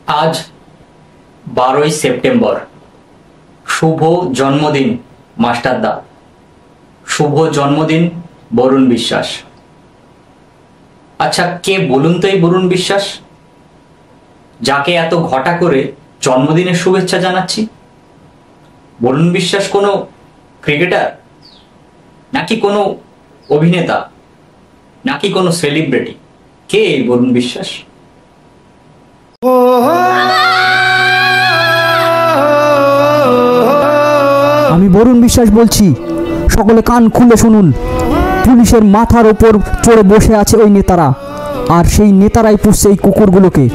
आज 12 सेप्टेम्बर शुभ जन्मदिन मास्टारदा। शुभ जन्मदिन বরুণ বিশ্বাস। আচ্ছা, কে বলুন তো এই বরুণ বিশ্বাস, যাকে এত ঘটা করে জন্মদিনের শুভেচ্ছা জানাচ্ছি? বরুণ বিশ্বাস কোনো ক্রিকেটার, নাকি কোনো অভিনেতা, নাকি কোনো সেলিব্রিটি? কে এই বরুণ বিশ্বাস? আমি বরুণ বিশ্বাস বলছি, সকলে কান খুলে শুনুন। পুলিশের মাথার ওপর চড়ে বসে আছে ওই নেতারা, আর সেই নেতারাই পুষছে এই কুকুরগুলোকে।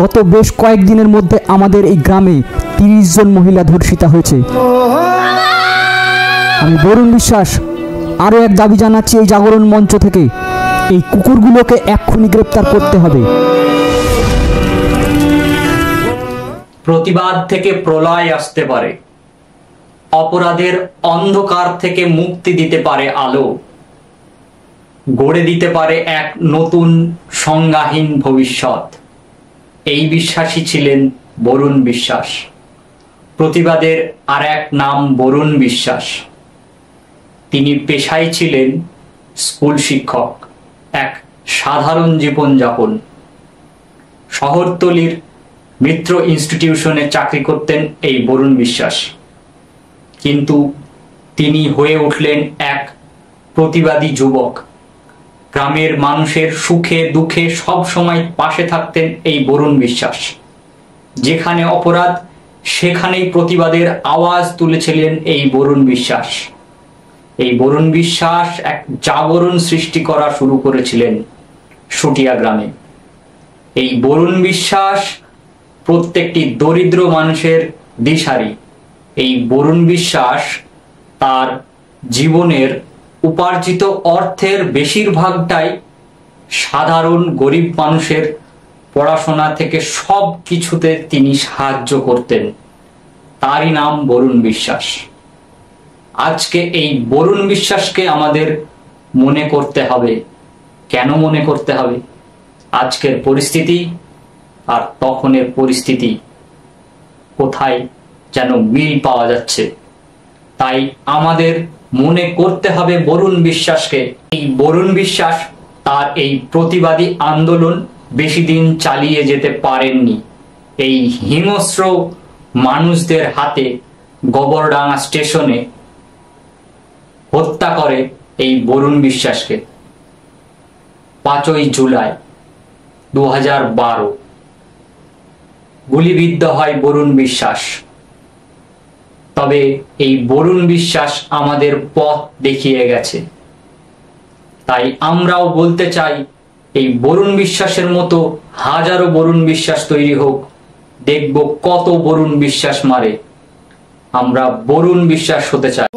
গত বেশ কয়েকদিনের মধ্যে আমাদের এই গ্রামে 30 জন মহিলা ধর্ষিতা হয়েছে। আমি বরুণ বিশ্বাস আরও এক দাবি জানাচ্ছি এই জাগরণ মঞ্চ থেকে, এই কুকুরগুলোকে এক্ষুনি গ্রেপ্তার করতে হবে। প্রতিবাদ থেকে প্রলয় আসতে পারে, অপরাধের অন্ধকার থেকে মুক্তি দিতে পারে আলো, গড়ে দিতে পারে এক নতুন সংজ্ঞাহীন ভবিষ্যৎ। এই বিশ্বাসী ছিলেন বরুণ বিশ্বাস। প্রতিবাদের আর এক নাম বরুণ বিশ্বাস। তিনি পেশায় ছিলেন স্কুল শিক্ষক, এক সাধারণ জীবনযাপন। শহরতলির মিত্র ইনস্টিটিউশনে চাকরি করতেন এই বরুণ বিশ্বাস, কিন্তু তিনি হয়ে উঠলেন এক প্রতিবাদী যুবক। গ্রামের মানুষের সুখে দুঃখে সব সময় পাশে থাকতেন এই বরুণ বিশ্বাস। যেখানে অপরাধ সেখানেই প্রতিবাদের আওয়াজ তুলেছিলেন এই বরুণ বিশ্বাস। এই বরুণ বিশ্বাস এক জাগরণ সৃষ্টি করা শুরু করেছিলেন সুটিয়া গ্রামে। এই বরুণ বিশ্বাস প্রত্যেকটি দরিদ্র মানুষের দিশারি। এই বরুণ বিশ্বাস তার জীবনের উপার্জিত অর্থের বেশিরভাগটাই সাধারণ গরিব মানুষের পড়াশোনা থেকে সব কিছুতে তিনি সাহায্য করতেন। তারই নাম বরুণ বিশ্বাস। আজকে এই বরুণ বিশ্বাসকে আমাদের মনে করতে হবে। কেন মনে করতে হবে? আজকের পরিস্থিতি আর তখনের পরিস্থিতি কোথায় যেন মিল পাওয়া যাচ্ছে। তাই আমাদের মনে করতে হবে বরুণ বিশ্বাসকে। এই বরুণ বিশ্বাস তার এই প্রতিবাদী আন্দোলন বেশি দিন চালিয়ে যেতে পারেননি। এই হিংস্র মানুষদের হাতে গোবরডাঙ্গা স্টেশনে হত্যা করে এই বরুণ বিশ্বাসকে 5ই জুলাই 2012 গুলিবিদ্ধ হয় বরুণ বিশ্বাস। তবে এই বরুণ বিশ্বাস আমাদের পথ দেখিয়ে গেছে। তাই আমরাও বলতে চাই, এই বরুণ বিশ্বাসের মতো হাজারো বরুণ বিশ্বাস তৈরি হোক। দেখব কত বরুণ বিশ্বাস মারে। আমরা বরুণ বিশ্বাস হতে চাই।